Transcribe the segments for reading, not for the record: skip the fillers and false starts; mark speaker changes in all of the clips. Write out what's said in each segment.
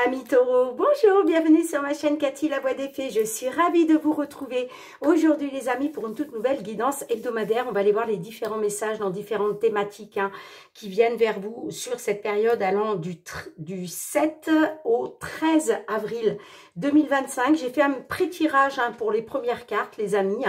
Speaker 1: Amis taureaux, bonjour, bienvenue sur ma chaîne Cathy la voix des fées. Je suis ravie de vous retrouver aujourd'hui les amis pour une toute nouvelle guidance hebdomadaire. On va aller voir les différents messages dans différentes thématiques qui viennent vers vous sur cette période allant du 7 au 13 avril 2025. J'ai fait un pré-tirage pour les premières cartes les amis.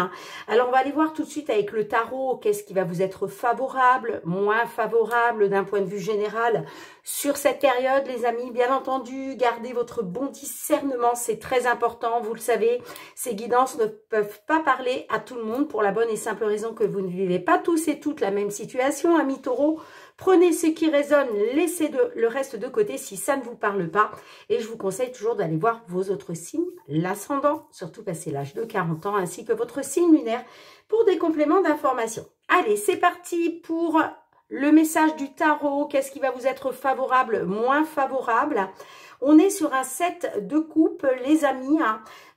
Speaker 1: Alors on va aller voir tout de suite avec le tarot qu'est-ce qui va vous être favorable, moins favorable d'un point de vue général sur cette période les amis. Bien entendu, gardez votre bon discernement, c'est très important, vous le savez. Ces guidances ne peuvent pas parler à tout le monde pour la bonne et simple raison que vous ne vivez pas tous et toutes la même situation, amis taureaux. Prenez ce qui résonne, laissez le reste de côté si ça ne vous parle pas. Et je vous conseille toujours d'aller voir vos autres signes, l'ascendant, surtout passé l'âge de 40 ans, ainsi que votre signe lunaire pour des compléments d'information. Allez, c'est parti pour le message du tarot. Qu'est-ce qui va vous être favorable, moins favorable? On est sur un 7 de coupe, les amis.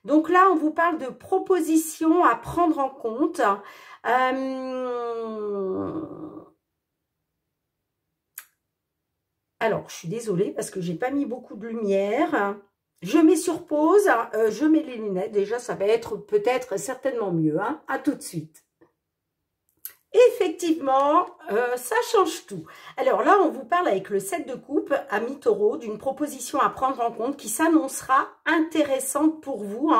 Speaker 1: Donc là, on vous parle de propositions à prendre en compte. Alors, je suis désolée parce que j'ai pas mis beaucoup de lumière. Je mets sur pause, je mets les lunettes. Déjà, ça va être peut-être certainement mieux. À tout de suite. Effectivement, ça change tout. Alors là, on vous parle avec le 7 de coupe, amis taureaux, d'une proposition à prendre en compte qui s'annoncera intéressante pour vous.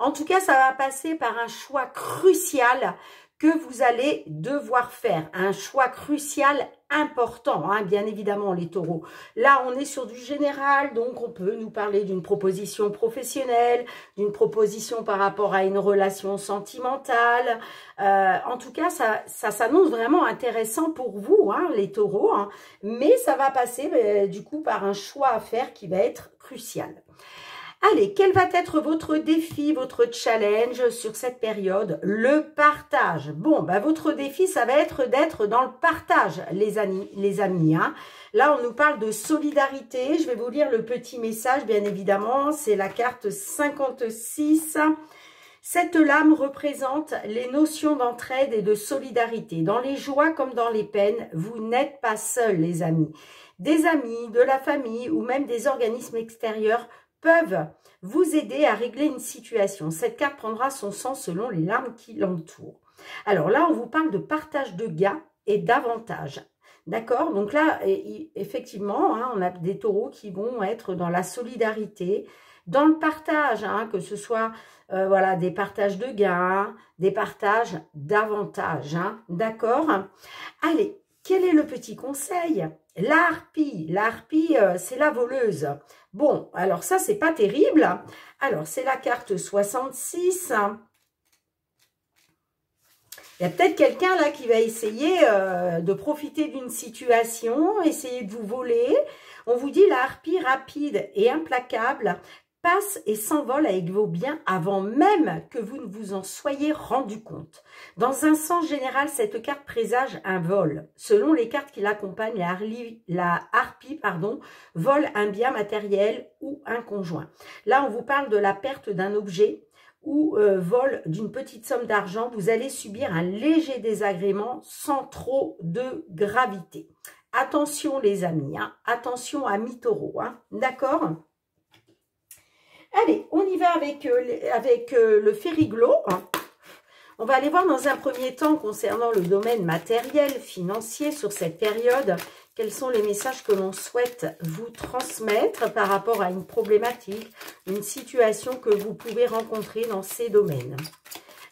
Speaker 1: En tout cas, ça va passer par un choix crucial que vous allez devoir faire. Un choix crucial important, bien évidemment, les taureaux. Là, on est sur du général, donc on peut nous parler d'une proposition professionnelle, d'une proposition par rapport à une relation sentimentale. En tout cas, ça s'annonce vraiment intéressant pour vous, les taureaux. Mais ça va passer, du coup, par un choix à faire qui va être crucial. Allez, quel va être votre défi, votre challenge sur cette période? Le partage. Bon, votre défi, ça va être d'être dans le partage, les amis. Là, on nous parle de solidarité. Je vais vous lire le petit message, bien évidemment. C'est la carte 56. Cette lame représente les notions d'entraide et de solidarité. Dans les joies comme dans les peines, vous n'êtes pas seuls, les amis. Des amis, de la famille ou même des organismes extérieurs peuvent vous aider à régler une situation. Cette carte prendra son sens selon les lames qui l'entourent. Alors là, on vous parle de partage de gains et d'avantages. D'accord? Donc là, effectivement, on a des taureaux qui vont être dans la solidarité, dans le partage, que ce soit voilà, des partages de gains, des partages d'avantages. D'accord? Allez, quel est le petit conseil? La harpie, c'est la voleuse. Bon, alors ça, c'est pas terrible. Alors, c'est la carte 66. Il y a peut-être quelqu'un là qui va essayer de profiter d'une situation, essayer de vous voler. On vous dit la harpie rapide et implacable passe et s'envole avec vos biens avant même que vous ne vous en soyez rendu compte. Dans un sens général, cette carte présage un vol. Selon les cartes qui l'accompagnent, la harpie vole un bien matériel ou un conjoint. Là, on vous parle de la perte d'un objet ou vol d'une petite somme d'argent. Vous allez subir un léger désagrément sans trop de gravité. Attention les amis, attention amis taureaux, d'accord ? Allez, on y va avec le Fériglo. On va aller voir dans un premier temps concernant le domaine matériel, financier sur cette période, quels sont les messages que l'on souhaite vous transmettre par rapport à une problématique, une situation que vous pouvez rencontrer dans ces domaines.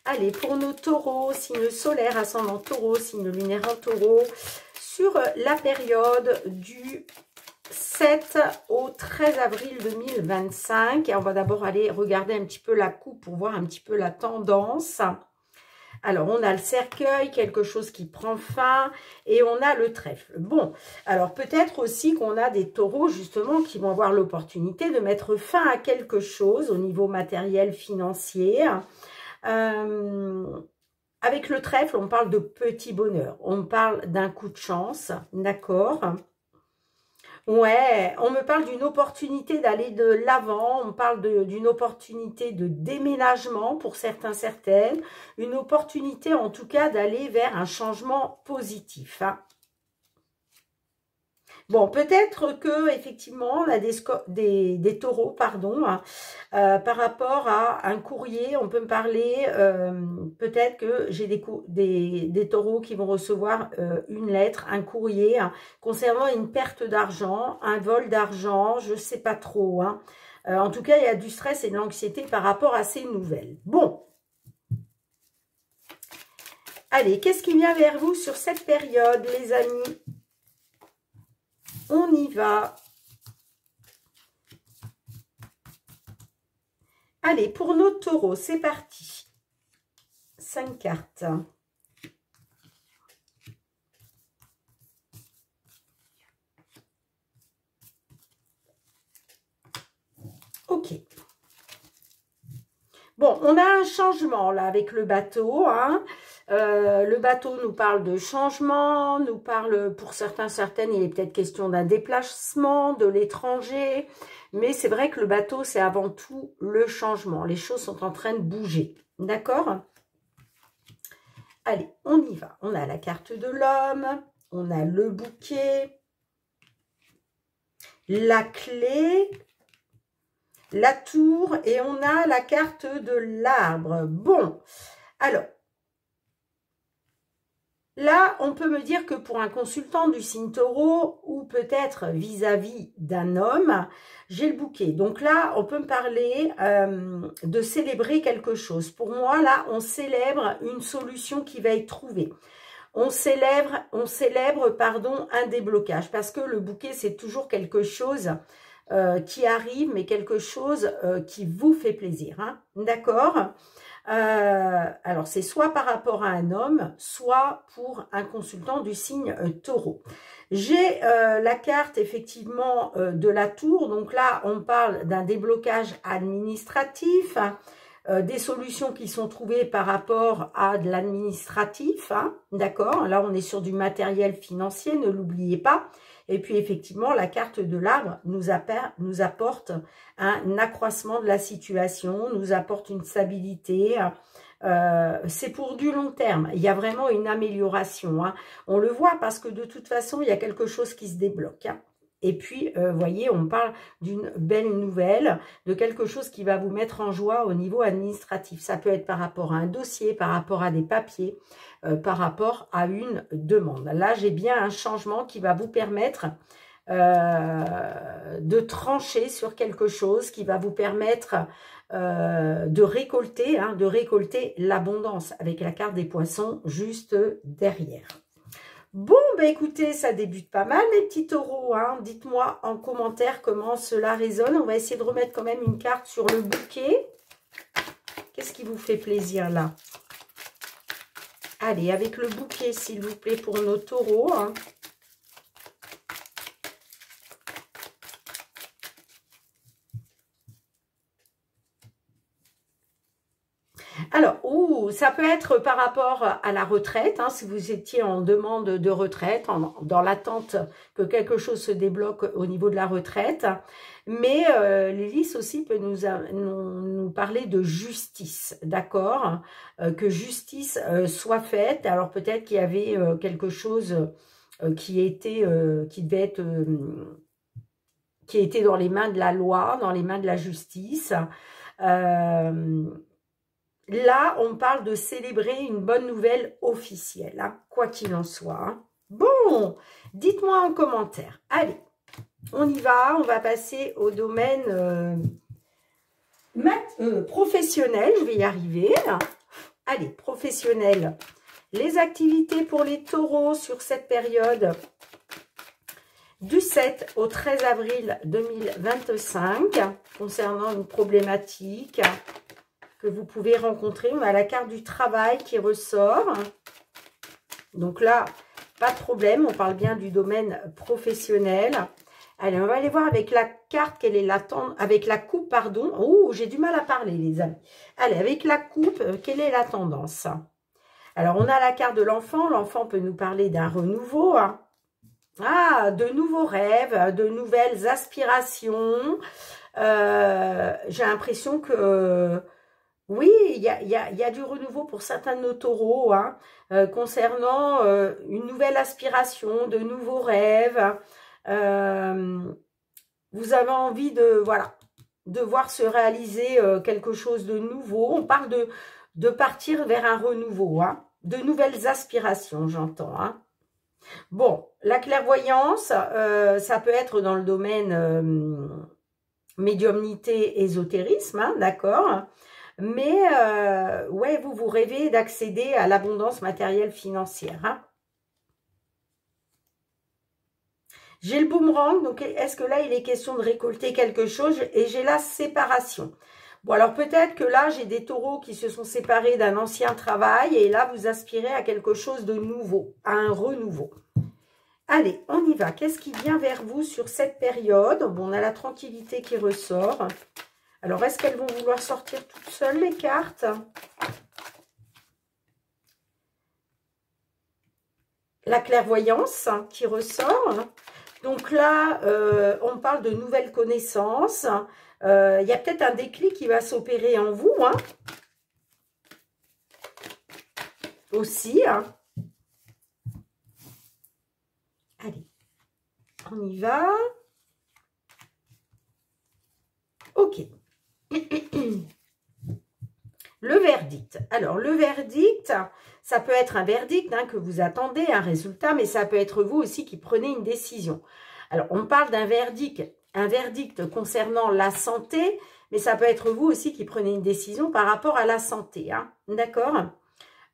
Speaker 1: Allez, pour nos taureaux, signe solaire, ascendant taureau, signe lunaire en taureau, sur la période du 7 au 13 avril 2025. Et on va d'abord aller regarder un petit peu la coupe pour voir un petit peu la tendance. Alors, on a le cercueil, quelque chose qui prend fin, et on a le trèfle. Bon, alors peut-être aussi qu'on a des taureaux, justement, qui vont avoir l'opportunité de mettre fin à quelque chose au niveau matériel, financier. Avec le trèfle, on parle de petit bonheur. On parle d'un coup de chance, d'accord ? Ouais, on me parle d'une opportunité d'aller de l'avant, on parle d'une opportunité de déménagement pour certains, certaines, une opportunité en tout cas d'aller vers un changement positif. Bon, peut-être que effectivement, on a des taureaux, pardon, hein, par rapport à un courrier, on peut me parler, peut-être que j'ai des taureaux qui vont recevoir une lettre, un courrier, hein, concernant une perte d'argent, un vol d'argent, je ne sais pas trop. Hein. En tout cas, il y a du stress et de l'anxiété par rapport à ces nouvelles. Bon. Allez, qu'est-ce qui vient vers vous sur cette période, les amis? On y va. Allez, pour nos taureaux, c'est parti. 5 cartes. Ok. Bon, on a un changement là avec le bateau. Hein. Le bateau nous parle de changement, nous parle, pour certains, certaines, il est peut-être question d'un déplacement, de l'étranger. Mais c'est vrai que le bateau, c'est avant tout le changement. Les choses sont en train de bouger. D'accord? Allez, on y va. On a la carte de l'homme, on a le bouquet, la clé, la tour et on a la carte de l'arbre. Bon, alors, là, on peut me dire que pour un consultant du signe taureau ou peut-être vis-à-vis d'un homme, j'ai le bouquet. Donc là, on peut me parler de célébrer quelque chose. Pour moi, là, on célèbre une solution qui va être trouvée. On célèbre, pardon, un déblocage parce que le bouquet, c'est toujours quelque chose qui arrive, mais quelque chose qui vous fait plaisir. Hein, d'accord? Alors, c'est soit par rapport à un homme, soit pour un consultant du signe taureau. J'ai la carte, effectivement, de la tour. Donc là, on parle d'un déblocage administratif, hein, des solutions qui sont trouvées par rapport à de l'administratif. Hein, d'accord? Là, on est sur du matériel financier, ne l'oubliez pas. Et puis, effectivement, la carte de l'arbre nous apporte un accroissement de la situation, nous apporte une stabilité. C'est pour du long terme. Il y a vraiment une amélioration. Hein. On le voit parce que de toute façon, il y a quelque chose qui se débloque. Hein. Et puis, vous voyez, on parle d'une belle nouvelle, de quelque chose qui va vous mettre en joie au niveau administratif. Ça peut être par rapport à un dossier, par rapport à des papiers, par rapport à une demande. Là, j'ai bien un changement qui va vous permettre de trancher sur quelque chose, qui va vous permettre de récolter l'abondance avec la carte des poissons juste derrière. Bon, ben écoutez, ça débute pas mal les petits taureaux. Hein. Dites-moi en commentaire comment cela résonne. On va essayer de remettre quand même une carte sur le bouquet. Qu'est-ce qui vous fait plaisir là? Allez, avec le bouquet, s'il vous plaît, pour nos taureaux. Hein. Alors, ça peut être par rapport à la retraite, hein, si vous étiez en demande de retraite, dans l'attente que quelque chose se débloque au niveau de la retraite. Mais l'hélice aussi peut nous parler de justice, d'accord? Que justice soit faite. Alors peut-être qu'il y avait quelque chose qui était dans les mains de la loi, dans les mains de la justice. Là, on parle de célébrer une bonne nouvelle officielle, hein, quoi qu'il en soit. Hein. Bon, dites-moi en commentaire. Allez, on y va. On va passer au domaine professionnel. Je vais y arriver. Allez, professionnel. Les activités pour les taureaux sur cette période du 7 au 13 avril 2025 concernant une problématique que vous pouvez rencontrer. On a la carte du travail qui ressort. Donc là, pas de problème. On parle bien du domaine professionnel. Allez, on va aller voir avec la carte quelle est l'attente. Avec la coupe, pardon. Oh, j'ai du mal à parler, les amis. Allez, avec la coupe, quelle est la tendance? Alors, on a la carte de l'enfant. L'enfant peut nous parler d'un renouveau. Hein. Ah, de nouveaux rêves, de nouvelles aspirations. J'ai l'impression que... oui, il y a du renouveau pour certains de nos taureaux, hein, concernant une nouvelle aspiration, de nouveaux rêves. Vous avez envie de, voilà, de voir se réaliser quelque chose de nouveau. On parle de partir vers un renouveau, hein, de nouvelles aspirations, j'entends. Hein. Bon, la clairvoyance, ça peut être dans le domaine médiumnité, ésotérisme, hein, d'accord. Mais, ouais, vous rêvez d'accéder à l'abondance matérielle financière. Hein. J'ai le boomerang, donc est-ce que là, il est question de récolter quelque chose? Et j'ai la séparation. Bon, alors peut-être que là, j'ai des taureaux qui se sont séparés d'un ancien travail et là, vous aspirez à quelque chose de nouveau, à un renouveau. Allez, on y va. Qu'est-ce qui vient vers vous sur cette période? Bon, on a la tranquillité qui ressort. Alors, est-ce qu'elles vont vouloir sortir toutes seules, les cartes? La clairvoyance qui ressort. Donc là, on parle de nouvelles connaissances. Il y a peut-être un déclic qui va s'opérer en vous. Hein. Aussi. Hein. Allez, on y va. Ok. Le verdict. Alors, le verdict, ça peut être un verdict hein, que vous attendez, un résultat, mais ça peut être vous aussi qui prenez une décision. Alors, on parle d'un verdict concernant la santé, mais ça peut être vous aussi qui prenez une décision par rapport à la santé. Hein, d'accord?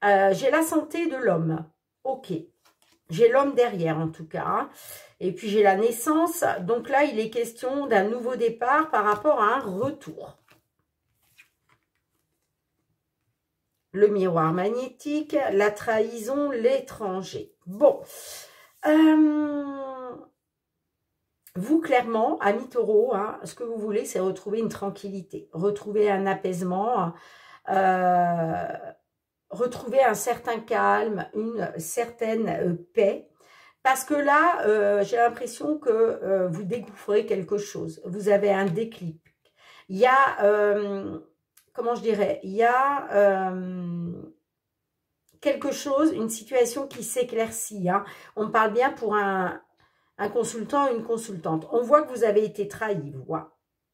Speaker 1: J'ai la santé de l'homme. Ok. J'ai l'homme derrière, en tout cas. Hein. Et puis, j'ai la naissance. Donc là, il est question d'un nouveau départ par rapport à un retour. Le miroir magnétique, la trahison, l'étranger. Bon. Vous, clairement, amis taureaux, hein, ce que vous voulez, c'est retrouver une tranquillité, retrouver un apaisement, retrouver un certain calme, une certaine paix. Parce que là, j'ai l'impression que vous découvrez quelque chose. Vous avez un déclic. Il y a... comment je dirais, il y a quelque chose, une situation qui s'éclaircit. Hein. On parle bien pour un consultant, une consultante. On voit que vous avez été trahi, vous voyez.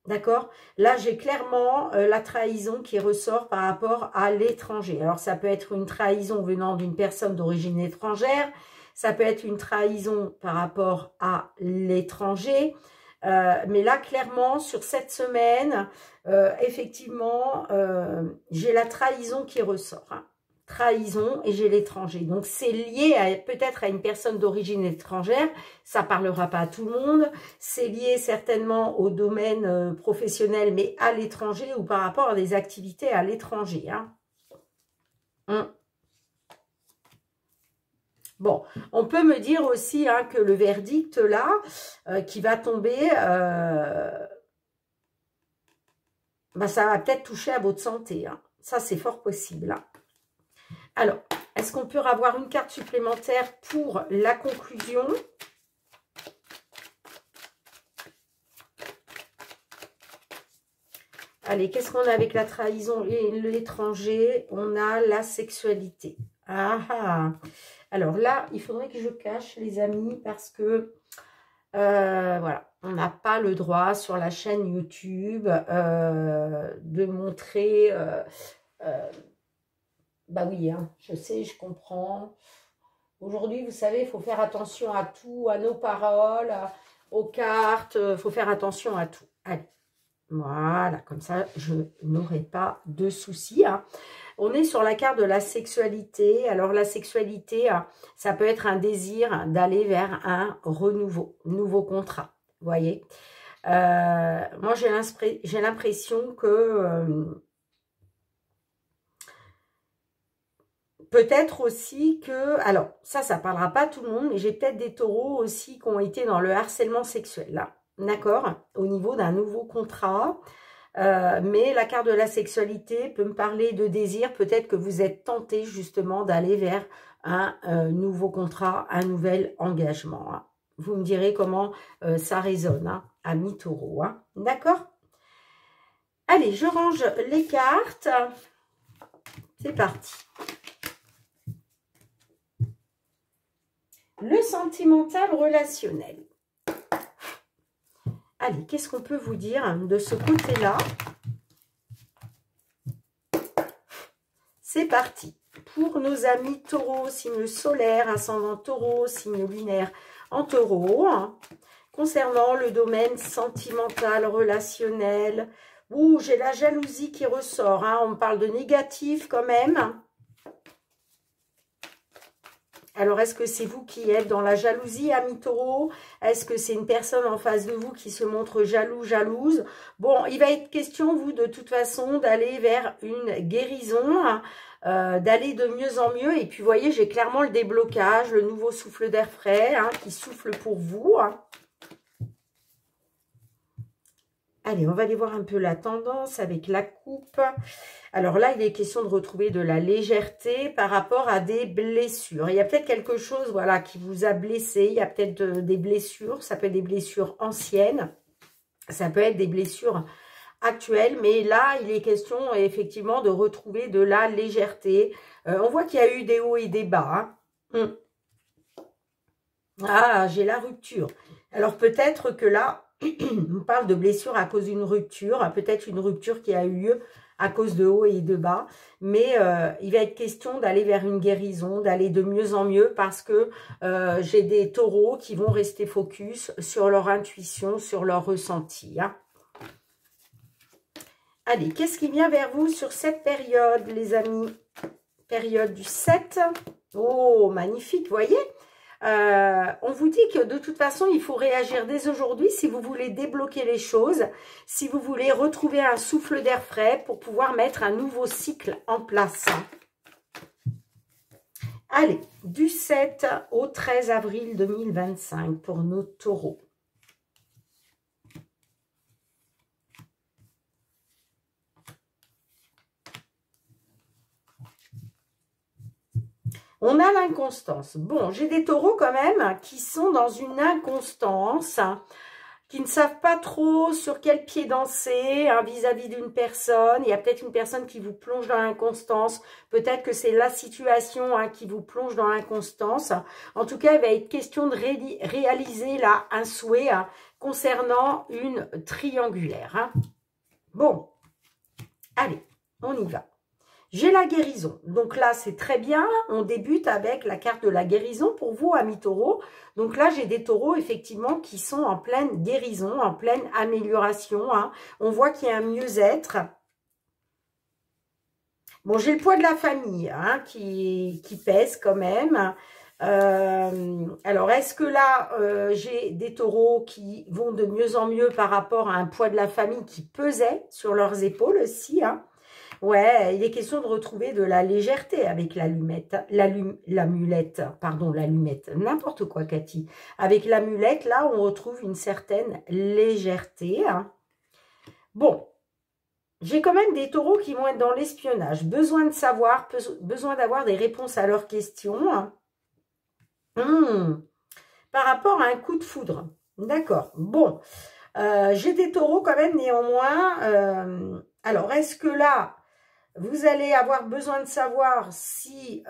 Speaker 1: D'accord? Là, j'ai clairement la trahison qui ressort par rapport à l'étranger. Alors, ça peut être une trahison venant d'une personne d'origine étrangère. Ça peut être une trahison par rapport à l'étranger. Mais là, clairement, sur cette semaine, effectivement, j'ai la trahison qui ressort. Hein. Trahison et j'ai l'étranger. Donc, c'est lié peut-être à une personne d'origine étrangère. Ça ne parlera pas à tout le monde. C'est lié certainement au domaine professionnel, mais à l'étranger ou par rapport à des activités à l'étranger. Hein. Bon, on peut me dire aussi hein, que le verdict là, qui va tomber, bah, ça va peut-être toucher à votre santé. Hein. Ça, c'est fort possible. Hein. Alors, est-ce qu'on peut avoir une carte supplémentaire pour la conclusion? Allez, qu'est-ce qu'on a avec la trahison et l'étranger? On a la sexualité. Ah ah. Alors là, il faudrait que je cache, les amis, parce que, voilà, on n'a pas le droit sur la chaîne YouTube de montrer... bah oui, hein, je sais, je comprends. Aujourd'hui, vous savez, il faut faire attention à tout, à nos paroles, aux cartes, il faut faire attention à tout. Allez, voilà, comme ça, je n'aurai pas de soucis. Hein. On est sur la carte de la sexualité. Alors, la sexualité, ça peut être un désir d'aller vers un renouveau, nouveau contrat. Vous voyez, moi, j'ai l'impression que... peut-être aussi que, alors ça ne parlera pas à tout le monde, mais j'ai peut-être des taureaux aussi qui ont été dans le harcèlement sexuel, là, d'accord, au niveau d'un nouveau contrat, mais la carte de la sexualité peut me parler de désir, peut-être que vous êtes tenté justement d'aller vers un nouveau contrat, un nouvel engagement. Hein. Vous me direz comment ça résonne, hein, amis taureaux, hein, d'accord? Allez, je range les cartes, c'est parti. Le sentimental relationnel. Allez, qu'est-ce qu'on peut vous dire de ce côté-là? C'est parti. Pour nos amis taureaux, signe solaire, ascendant taureau, signe lunaire en taureau, hein, concernant le domaine sentimental, relationnel. Ouh, j'ai la jalousie qui ressort, hein, on me parle de négatif quand même. Alors, est-ce que c'est vous qui êtes dans la jalousie, amis taureau? Est-ce que c'est une personne en face de vous qui se montre jaloux, jalouse? Bon, il va être question, vous, de toute façon, d'aller vers une guérison, hein, d'aller de mieux en mieux. Et puis, vous voyez, j'ai clairement le déblocage, le nouveau souffle d'air frais, hein, qui souffle pour vous, hein. Allez, on va aller voir un peu la tendance avec la coupe. Alors là, il est question de retrouver de la légèreté par rapport à des blessures. Il y a peut-être quelque chose, voilà, qui vous a blessé. Il y a peut-être des blessures. Ça peut être des blessures anciennes. Ça peut être des blessures actuelles. Mais là, il est question, effectivement, de retrouver de la légèreté. On voit qu'il y a eu des hauts et des bas, hein. Ah, j'ai la rupture. Alors peut-être que là, on parle de blessure à cause d'une rupture, peut-être une rupture qui a eu lieu à cause de haut et de bas, mais il va être question d'aller vers une guérison, d'aller de mieux en mieux parce que j'ai des taureaux qui vont rester focus sur leur intuition, sur leur ressenti, hein. Allez, qu'est-ce qui vient vers vous sur cette période, les amis? Période du 7. Oh, magnifique, vous voyez? On vous dit que de toute façon, il faut réagir dès aujourd'hui si vous voulez débloquer les choses, si vous voulez retrouver un souffle d'air frais pour pouvoir mettre un nouveau cycle en place. Allez, du 7 au 13 avril 2025 pour nos taureaux. On a l'inconstance. Bon, j'ai des taureaux quand même qui sont dans une inconstance, hein, qui ne savent pas trop sur quel pied danser, hein, vis-à-vis d'une personne. Il y a peut-être une personne qui vous plonge dans l'inconstance. Peut-être que c'est la situation, hein, qui vous plonge dans l'inconstance. En tout cas, il va être question de réaliser là un souhait, hein, concernant une triangulaire, hein. Bon, allez, on y va. J'ai la guérison. Donc là, c'est très bien. On débute avec la carte de la guérison pour vous, amis taureaux. Donc là, j'ai des taureaux, effectivement, qui sont en pleine guérison, en pleine amélioration, hein. On voit qu'il y a un mieux-être. Bon, j'ai le poids de la famille, hein, qui pèse quand même. Alors, est-ce que là, j'ai des taureaux qui vont de mieux en mieux par rapport à un poids de la famille qui pesait sur leurs épaules aussi, hein? Ouais, il est question de retrouver de la légèreté avec l'allumette, l'amulette, pardon, l'allumette, n'importe quoi, Cathy. Avec l'amulette, là, on retrouve une certaine légèreté, hein. Bon, j'ai quand même des taureaux qui vont être dans l'espionnage. Besoin de savoir, besoin d'avoir des réponses à leurs questions, hein. Par rapport à un coup de foudre. D'accord, bon. J'ai des taureaux quand même néanmoins. Alors, est-ce que là... Vous allez avoir besoin de savoir si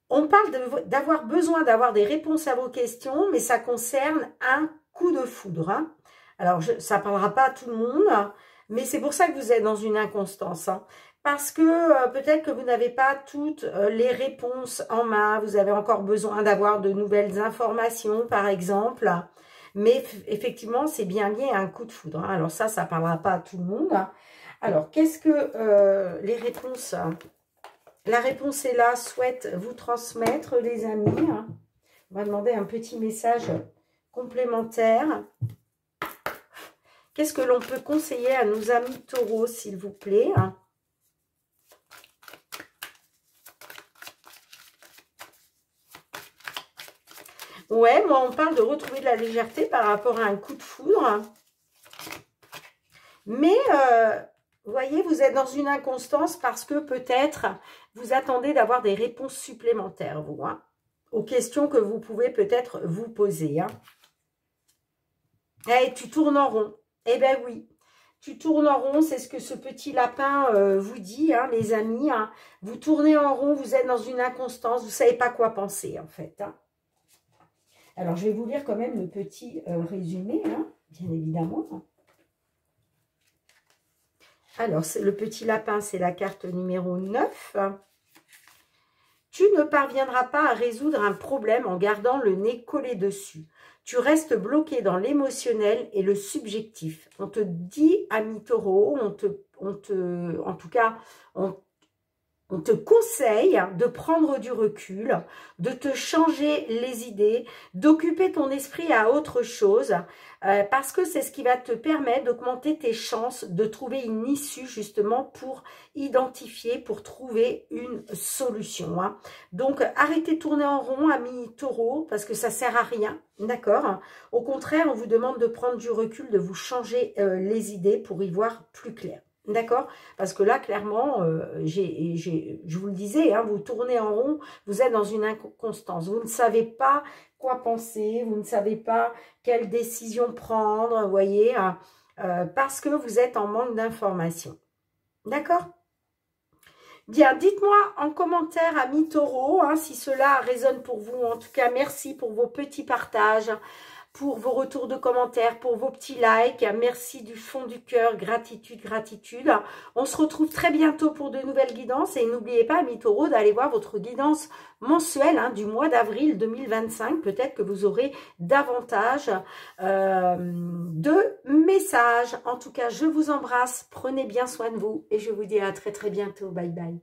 Speaker 1: on parle d'avoir besoin d'avoir des réponses à vos questions, mais ça concerne un coup de foudre, hein. Alors, ça ne parlera pas à tout le monde, mais c'est pour ça que vous êtes dans une inconstance, hein. Parce que peut-être que vous n'avez pas toutes les réponses en main. Vous avez encore besoin d'avoir de nouvelles informations, par exemple. Mais effectivement, c'est bien lié à un coup de foudre, hein. Alors ça ne parlera pas à tout le monde, hein. Alors, qu'est-ce que les réponses... La réponse est là, souhaite vous transmettre, les amis, hein. On va demander un petit message complémentaire. Qu'est-ce que l'on peut conseiller à nos amis taureaux, s'il vous plaît, hein? Ouais, moi, on parle de retrouver de la légèreté par rapport à un coup de foudre. Mais, vous voyez, vous êtes dans une inconstance parce que peut-être vous attendez d'avoir des réponses supplémentaires, vous, hein, aux questions que vous pouvez peut-être vous poser, hein. Hey, tu tournes en rond. Eh bien oui, Tu tournes en rond, c'est ce que ce petit lapin vous dit, hein, les amis. Hein. Vous tournez en rond, vous êtes dans une inconstance, vous ne savez pas quoi penser, en fait. Hein. Alors, je vais vous lire quand même le petit résumé, hein, bien évidemment. Alors, le petit lapin, c'est la carte numéro 9. Tu ne parviendras pas à résoudre un problème en gardant le nez collé dessus. Tu restes bloqué dans l'émotionnel et le subjectif. On te dit, ami taureau, en tout cas, on te conseille de prendre du recul, de te changer les idées, d'occuper ton esprit à autre chose, parce que c'est ce qui va te permettre d'augmenter tes chances de trouver une issue justement pour identifier, pour trouver une solution. Hein. Donc, arrêtez de tourner en rond, amis taureaux, parce que ça sert à rien, d'accord? Au contraire, on vous demande de prendre du recul, de vous changer les idées pour y voir plus clair. D'accord? Parce que là, clairement, je vous le disais, hein, vous tournez en rond, vous êtes dans une inconstance. Vous ne savez pas quoi penser, vous ne savez pas quelle décision prendre, vous voyez, hein, parce que vous êtes en manque d'informations. D'accord? Bien, dites-moi en commentaire, amis taureaux, hein, si cela résonne pour vous. En tout cas, merci pour vos petits partages, pour vos retours de commentaires, pour vos petits likes. Merci du fond du cœur, gratitude, gratitude. On se retrouve très bientôt pour de nouvelles guidances. Et n'oubliez pas, amis taureaux, d'aller voir votre guidance mensuelle hein, du mois d'avril 2025. Peut-être que vous aurez davantage de messages. En tout cas, je vous embrasse. Prenez bien soin de vous et je vous dis à très très bientôt. Bye bye.